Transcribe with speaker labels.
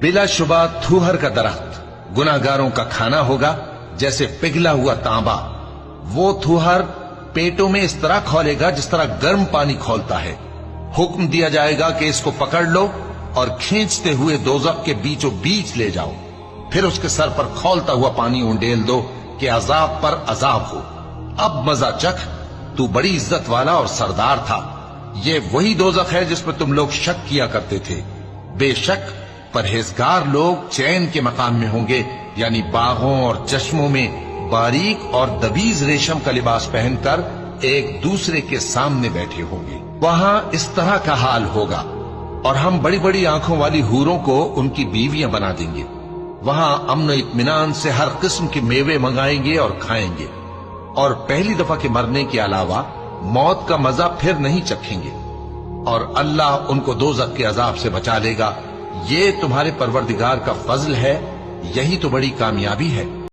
Speaker 1: बिला शुबा थूहर का दरख्त गुनाहगारों का खाना होगा, जैसे पिघला हुआ तांबा। वो थूहर पेटों में इस तरह खौलेगा जिस तरह गर्म पानी खौलता है। हुक्म दिया जाएगा कि इसको पकड़ लो और खींचते हुए दोजख के बीचों बीच ले जाओ, फिर उसके सर पर खौलता हुआ पानी उंडेल दो कि अजाब पर अजाब हो। अब मजा चख, तू बड़ी इज्जत वाला और सरदार था। ये वही दोजख है जिसमें तुम लोग शक किया करते थे। बेशक परहेजगार लोग चैन के मकाम में होंगे, यानी बागों और चश्मों में बारीक और दबीज रेशम का लिबास पहनकर एक दूसरे के सामने बैठे होंगे। वहां इस तरह का हाल होगा, और हम बड़ी बड़ी आंखों वाली हूरों को उनकी बीवियां बना देंगे। वहां अमन और इत्मीनान से हर किस्म के मेवे मंगाएंगे और खाएंगे, और पहली दफा के मरने के अलावा मौत का मजा फिर नहीं चखेंगे, और अल्लाह उनको दोज़ख के अजाब से बचा लेगा। ये तुम्हारे परवरदिगार का फजल है, यही तो बड़ी कामयाबी है।